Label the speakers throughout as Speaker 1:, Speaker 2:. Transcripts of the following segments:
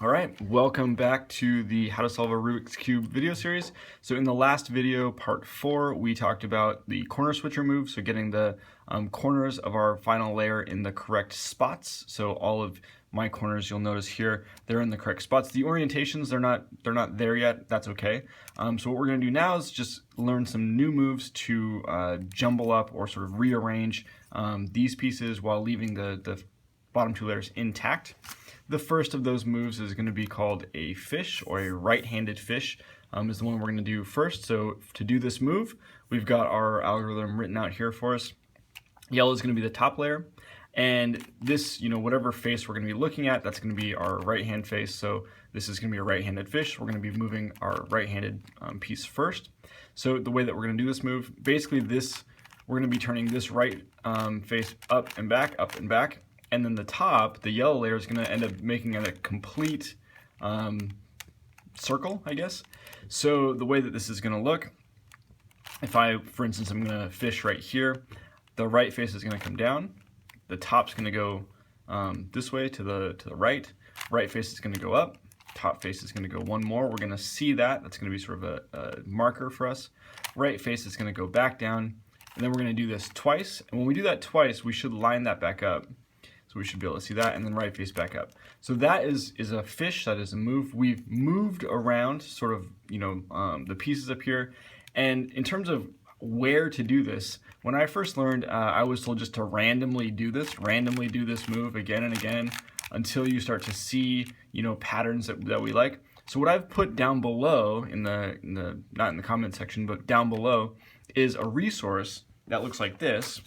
Speaker 1: All right, welcome back to the How to Solve a Rubik's Cube video series. So in the last video, part 4, we talked about the corner switcher move, so getting the corners of our final layer in the correct spots. So all of my corners, you'll notice here, they're in the correct spots. The orientations, they're not there yet. That's okay. So what we're going to do now is just learn some new moves to jumble up or sort of rearrange these pieces while leaving the bottom two layers intact. The first of those moves is going to be called a fish, or a right-handed fish is the one we're going to do first. So to do this move, we've got our algorithm written out here for us. Yellow is going to be the top layer, and this, whatever face we're going to be looking at, that's going to be our right-hand face. So this is going to be a right-handed fish. We're going to be moving our right-handed piece first. So the way that we're going to do this move, basically we're going to be turning this right face up and back, and then the top, the yellow layer, is going to end up making it a complete circle, I guess. So the way that this is going to look, if for instance, I'm going to fish right here, the right face is going to come down, the top's going to go this way to the right, right face is going to go up, top face is going to go one more. We're going to see that. That's going to be sort of a marker for us. Right face is going to go back down, and then we're going to do this twice. And when we do that twice, we should line that back up. So we should be able to see that, and then right face back up. So that is a fish, that is a move. We've moved around sort of, the pieces up here. And in terms of where to do this, when I first learned, I was told just to randomly do this move again and again until you start to see, patterns that we like. So what I've put down below not in the comment section, but down below, is a resource that looks like this,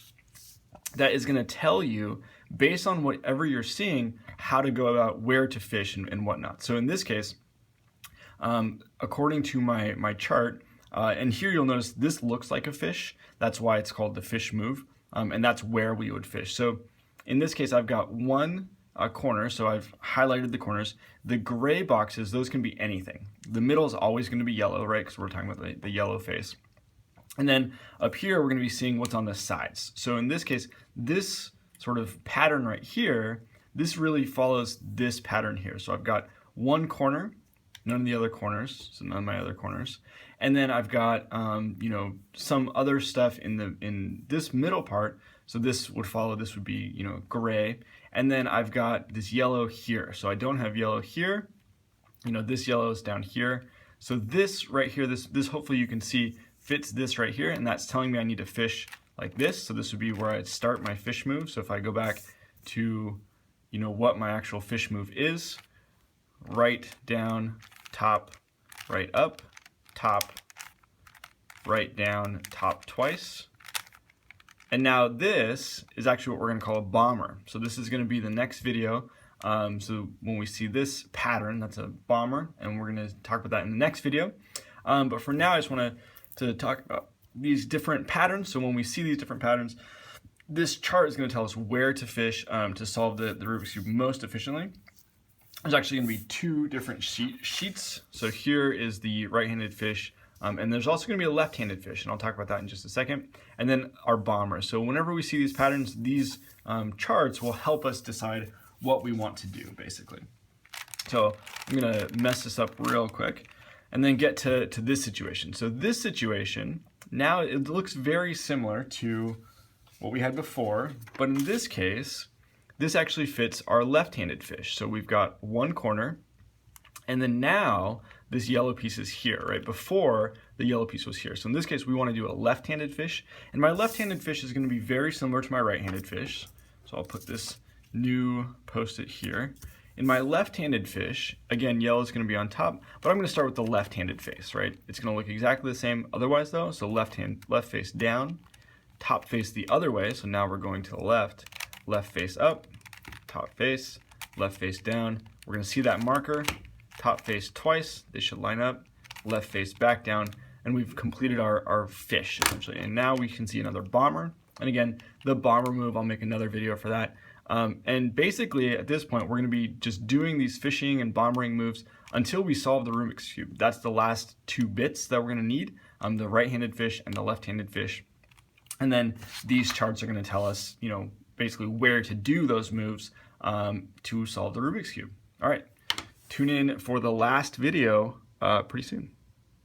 Speaker 1: that is going to tell you, based on whatever you're seeing, how to go about where to fish and whatnot. So in this case, according to my chart, and here you'll notice this looks like a fish. That's why it's called the fish move, and that's where we would fish. So in this case, I've got one corner, so I've highlighted the corners. The gray boxes, those can be anything. The middle is always going to be yellow, right? Because we're talking about the yellow face. And then up here, we're going to be seeing what's on the sides. So in this case, this sort of pattern right here, this really follows this pattern here. So I've got one corner, none of the other corners, so none of my other corners. And then I've got, some other stuff in this middle part. So this would follow, this would be, gray. And then I've got this yellow here. So I don't have yellow here. This yellow is down here. So this right here, this hopefully you can see fits this right here, and that's telling me I need to fish like this. So this would be where I'd start my fish move. So if I go back to, what my actual fish move is, right down, top, right up, top, right down, top twice. And now this is actually what we're going to call a bomber. So this is going to be the next video. So when we see this pattern, that's a bomber, and we're going to talk about that in the next video. But for now, I just want to talk about these different patterns. So when we see these different patterns, this chart is going to tell us where to fish to solve the Rubik's Cube most efficiently. There's actually going to be two different sheets. So here is the right-handed fish, and there's also going to be a left-handed fish, and I'll talk about that in just a second. And then our bomber. So whenever we see these patterns, these charts will help us decide what we want to do, basically. So I'm going to mess this up real quick and then get to this situation. So this situation, now it looks very similar to what we had before, but in this case, this actually fits our left-handed fish. So we've got one corner, and then now this yellow piece is here, right? Before, the yellow piece was here. So in this case, we want to do a left-handed fish, and my left-handed fish is going to be very similar to my right-handed fish. So I'll put this new post-it here. In my left-handed fish, again, yellow is going to be on top, but I'm going to start with the left-handed face, right? It's going to look exactly the same otherwise, though. So left face down, top face the other way. So now we're going to the left face up, top face, left face down. We're going to see that marker, top face twice. They should line up, left face back down, and we've completed our fish, essentially. And now we can see another bomber. And again, the bomber move, I'll make another video for that. And basically, at this point, we're going to be just doing these fishing and bombering moves until we solve the Rubik's Cube. That's the last two bits that we're going to need, the right-handed fish and the left-handed fish. And then these charts are going to tell us, basically where to do those moves to solve the Rubik's Cube. All right, tune in for the last video pretty soon.